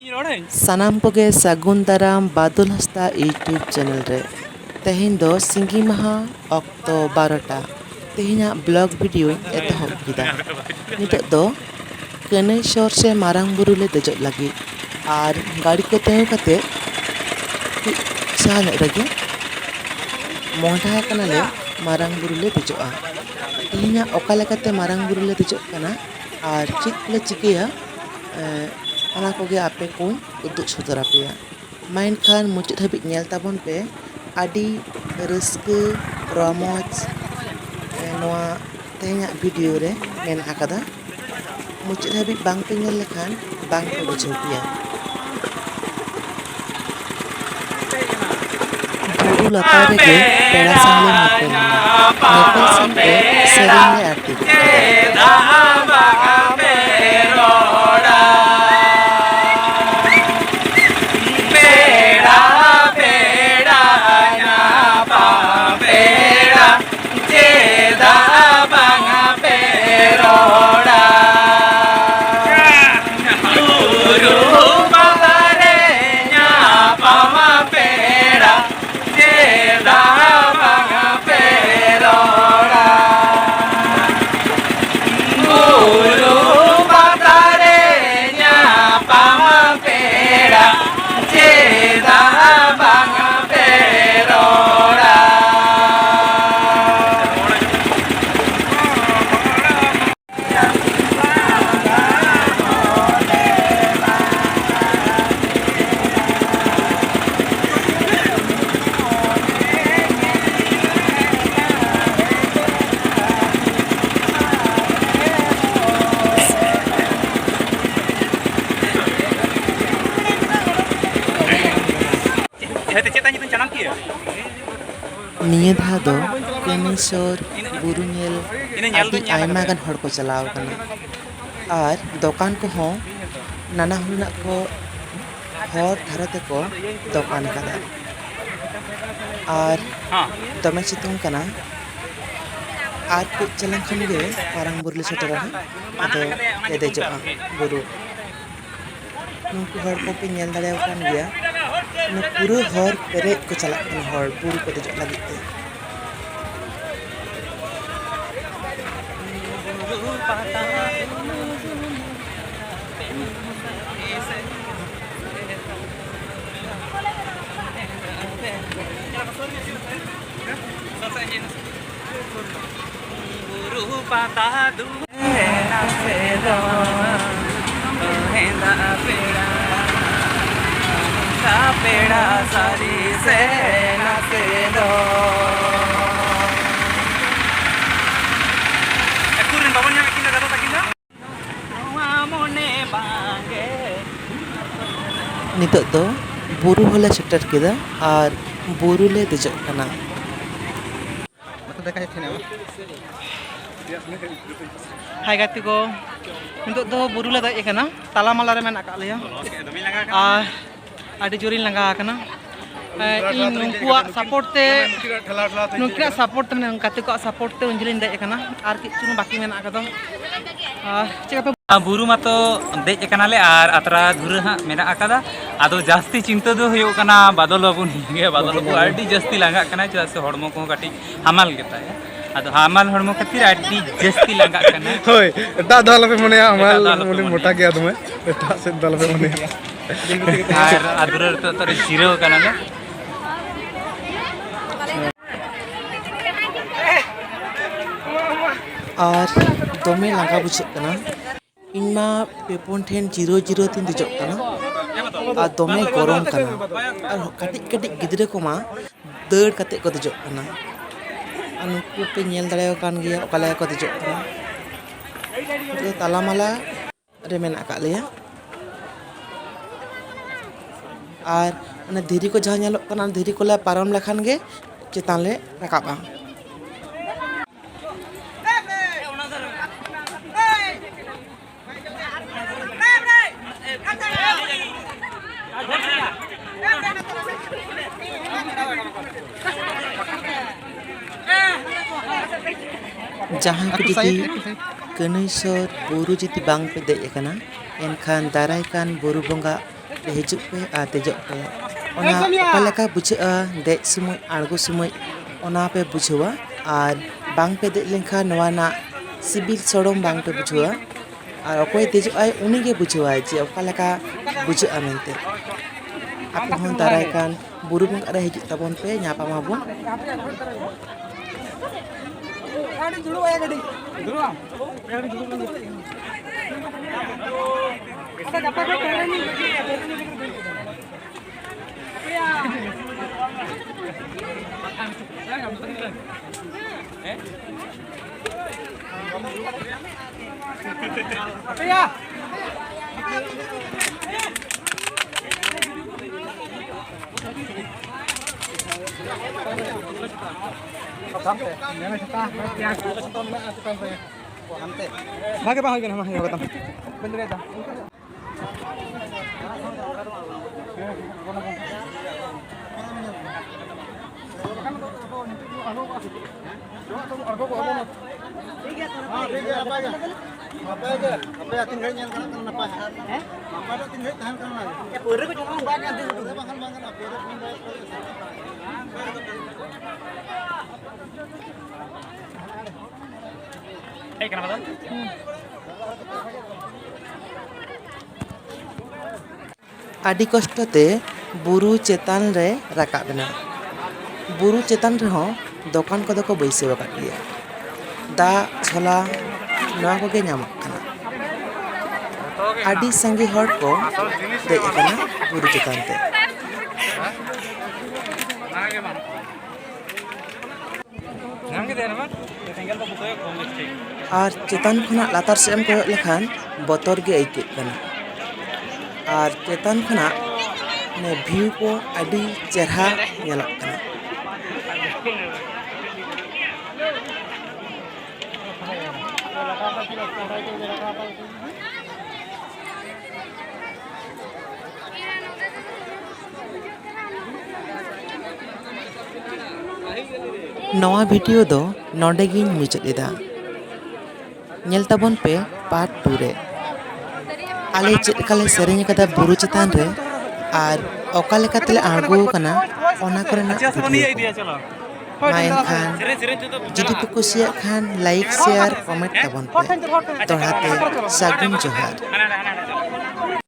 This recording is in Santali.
ᱥᱟᱱᱟᱢ ᱠᱚᱜᱮ ᱥᱟᱹᱜᱩᱱ ᱫᱟᱨᱟᱢ ᱵᱟᱫᱩᱞ ᱦᱟᱸᱥᱫᱟ ᱤᱭᱩᱴᱩᱵ ᱪᱮᱱᱮᱞ ᱨᱮ ᱛᱮᱦᱮᱧ ᱫᱚ ᱥᱤᱸᱜᱤ ᱢᱟᱦᱟ ᱚᱠᱛᱚ 12টা ᱛᱮᱦᱮᱧᱟᱜ ᱵᱞᱚᱜ ᱵᱷᱤᱰᱤᱭᱳᱧ ᱮᱛᱚᱦᱚᱵ ᱠᱮᱫᱟ। ᱱᱤᱛᱚᱜ ᱫᱚ ᱠᱟᱹᱱᱟᱹᱭᱥᱚᱨ ᱥᱮ ᱢᱟᱨᱟᱝ ᱵᱩᱨᱩ ᱞᱮ ᱫᱮᱡᱚᱜ ᱞᱟᱹᱜᱤᱫ ᱟᱨ ᱜᱟᱹᱰᱤ ᱠᱚ ᱛᱤᱸᱜᱩ ᱠᱟᱛᱮ ᱠᱟᱹᱡ ᱥᱟᱦᱟ ᱧᱚᱜ ᱨᱮᱜᱮ ᱢᱚᱦᱰᱟ ᱟᱠᱟᱱᱟᱞᱮ ᱢᱟᱨᱟᱝ ᱵᱩᱨᱩ ᱞᱮ ᱫᱮᱡᱚᱜᱼᱟ। ᱛᱮᱦᱮᱧᱟᱜ ᱚᱠᱟ ᱞᱮᱠᱟᱛᱮ ᱢᱟᱨᱟᱝ ᱵᱩᱨᱩ ᱞᱮ ᱫᱮᱡᱚᱜ ᱠᱟᱱᱟ ᱟᱨ ᱪᱮᱫ ᱠᱚᱞᱮ ᱪᱤᱠᱟᱹᱭᱟ ᱚᱱᱟ ᱠᱚᱜᱮ ᱟᱯᱮ ᱠᱚᱧ ᱩᱫᱩᱜ ᱥᱚᱫᱚᱨ ᱟᱯᱮᱭᱟ। ᱢᱟ ᱮᱱᱠᱷᱟᱱ ᱢᱩᱪᱟᱹᱫ ᱦᱟᱹᱵᱤᱡ ᱧᱮᱞ ᱛᱟᱵᱚᱱ ᱯᱮ। ᱟᱹᱰᱤ ᱨᱟᱹᱥᱠᱟᱹ ᱨᱚᱢᱚᱡᱽ ᱱᱚᱣᱟ ᱛᱮᱦᱮᱧᱟᱜ ᱵᱷᱤᱰᱤᱭᱳ ᱨᱮ ᱢᱮᱱᱟᱜ ᱟᱠᱟᱫᱟ। ᱢᱩᱪᱟᱹᱫ ᱦᱟᱹᱵᱤᱡ ᱵᱟᱝᱯᱮ ᱧᱮᱞ ᱞᱮᱠᱷᱟᱱ ᱵᱟᱝᱯᱮ ᱵᱩᱡᱷᱟᱹᱣ ᱠᱮᱭᱟ। ᱵᱩᱨᱩ ᱞᱟᱛᱟᱨ ᱨᱮᱜᱮ ᱯᱮᱲᱟ ᱥᱟᱶ ᱞᱮ ᱧᱮᱯᱮᱞ ᱮᱱᱟ। ᱧᱮᱯᱮᱞ ᱥᱟᱶᱛᱮ ᱥᱮᱨᱮᱧ ᱞᱮ ᱟᱲᱛᱤ ᱜᱚᱫ ᱠᱮᱫᱟ। ᱱᱤᱭᱟᱹ ᱫᱷᱟᱣ ᱫᱚ ᱠᱟᱹᱱᱟᱹᱭᱥᱚᱨ ᱵᱩᱨᱩ ᱧᱮᱞ ᱟᱹᱰᱤ ᱟᱭᱢᱟ ᱜᱟᱱ ᱦᱚᱲ ᱠᱚ ᱪᱟᱞᱟᱣ ᱟᱠᱟᱱᱟ। ᱟᱨ ᱫᱚᱠᱟᱱ ᱠᱚᱦᱚᱸ ᱱᱟᱱᱟ ᱦᱩᱱᱟᱹᱨ ᱠᱚ ᱦᱚᱨ ᱫᱷᱟᱨᱮ ᱛᱮᱠᱚ ᱫᱚᱠᱟᱱ ᱟᱠᱟᱫᱟ। ᱟᱨ ᱫᱚᱢᱮ ᱥᱤᱛᱩᱝ ᱠᱟᱱᱟ। ᱟᱨ ᱠᱟᱹᱡ ᱪᱟᱞᱟᱝ ᱠᱷᱟᱱ ᱜᱮ ᱢᱟᱨᱟᱝ ᱵᱩᱨᱩ ᱞᱮ ᱥᱮᱴᱮᱨᱟ ᱦᱟᱸᱜ ᱟᱫᱚ ᱞᱮ ᱫᱮᱡᱚᱜᱼᱟ ᱵᱩᱨᱩ। ᱱᱩᱠᱩ ᱦᱚᱲ ᱠᱚᱯᱮ ᱧᱮᱞ ᱫᱟᱲᱮᱭᱟᱠᱚ ᱠᱟᱱ ᱜᱮᱭᱟ। ᱢᱟᱱᱮ ᱯᱩᱨᱟᱹ ᱦᱚᱨ ᱯᱮᱨᱮᱡ ᱠᱚ ᱪᱟᱞᱟᱜ ᱠᱟᱱᱟ ᱦᱚᱲ ᱵᱩᱨᱩ ᱠᱚ ᱫᱮᱡᱚᱜ ᱞᱟᱹᱜᱤᱫ ᱛᱮ। ᱱᱤᱛᱚᱜ ᱫᱚ ᱵᱩᱨᱩ ᱦᱚᱸᱞᱮ ᱥᱮᱴᱮᱨ ᱠᱮᱫᱟ ᱟᱨ ᱵᱩᱨᱩ ᱞᱮ ᱫᱮᱡᱚᱜ ᱠᱟᱱᱟ। हाय गाती को नितो दो बुरु ले दej akana tala mala re menak akad leya ar adi jorin langa akana इन नुकुआ सपोर्ट ते नुकिया सपोर्ट ते मने गाते को सपोर्ट ते उंजलिन दej akana आर किछु बाकी मेना akado चेका बुरु मातो देज कनाले आर अतरा धुरा हाँ मेना आकादा आदो जास्ती चिंता दो हुयो कना बादल बाबू निगे बादल बाबू आडी जास्ती लांगा कना चेदा से हड़मो को काटी हामाल गेताया आदो हामाल हड़मो खातिर आडी जास्ती लांगा कना होय एटा दाल पे मने हामाल मने मोटा गया तुमे एटा से दाल पे मने आर अदुर तो जिरो कना ले और दमे लांगा बुझे कना इनमा पेपन ठेन जीरो जीरो तीन देजोग कना और दमे गरम कना और कटिक कटिक गिदरे को मा दड़ कते को देजोग कना और नुकु पे नेल दाड़ेयो कान गिया ओकाले को देजोग कना तो ताला माला रे मेना का लेया और अने धीरी को जहाँ नेलोग कना धीरी को ले पारम लेखान गे चेतान ले राकाबा जहाँ को जुदी कन्हैसर बुरु जुदी बांग पे देज कना एनखान दाराय कान बुरु बंगा hijau pe tejok pe ona okaleka bujha'a dej sumoi argo sumoi ona pe bujhawa ar bang pe dej lenkhan nowa na sibil sorom bang pe bujhawa ar okoy dejok ai uni ge bujhawa je okaleka bujha'a mente ape hon darai kan buru bongkak re hijau tabon pe nyapamabon Bagi bang, lagi nama yang kata. Bener ya. Kenapa tuh? ᱟᱹᱰᱤ ᱠᱚᱥᱴᱚ ᱛᱮ ᱵᱩᱨᱩ ᱪᱮᱛᱟᱱ ᱨᱮ ᱨᱟᱠᱟᱵ ᱮᱱᱟ ᱵᱩᱨᱩ ᱪᱮᱛᱟᱱ ᱨᱮᱦᱚᱸ ᱫᱚᱠᱟᱱ ᱠᱚᱫᱚ ᱠᱚ ᱵᱟᱹᱭᱥᱟᱹᱣ ᱟᱠᱟᱫ ᱜᱮᱭᱟ ᱫᱟᱜ ᱪᱷᱚᱞᱟ ᱱᱚᱣᱟ ᱠᱚᱜᱮ ᱧᱟᱢᱚᱜ ᱠᱟᱱᱟ ᱟᱹᱰᱤ ᱥᱟᱸᱜᱮ ᱦᱚᱲ ᱠᱚ ᱫᱮᱡ ᱟᱠᱟᱱᱟ ᱵᱩᱨᱩ ᱪᱮᱛᱟᱱ ᱛᱮ ᱟᱨ ᱪᱮᱛᱟᱱ ᱠᱷᱚᱱᱟᱜ ᱞᱟᱛᱟᱨ ᱥᱮᱫ ᱮᱢ ᱠᱚᱭᱚᱜ ᱞᱮᱠᱷᱟᱱ ᱵᱚᱛᱚᱨ ᱜᱮ ᱟᱹᱭᱠᱟᱹᱜ ᱠᱟᱱᱟ ᱟᱨ ᱪᱮᱛᱟᱱ ᱠᱷᱚᱱᱟᱜ ᱵᱷᱤᱭᱩ ᱠᱚ ᱟᱹᱰᱤ ᱪᱮᱨᱦᱟ ᱧᱮᱞᱚᱜ ᱠᱟᱱᱟ नवा वीडियो दो नोडे गिन मुचाद एदा नेल ताबन पे पार्ट 2 रे आले चेद काले सेरेंज कदा बुरु चेतान रे आर ओका लेका तले आड़गो कना ओना करना मा एनखान जुदी पे कुसिया खान लाइक शेयर कमेंट ताबन पे तोड़ाते सागुन जोहार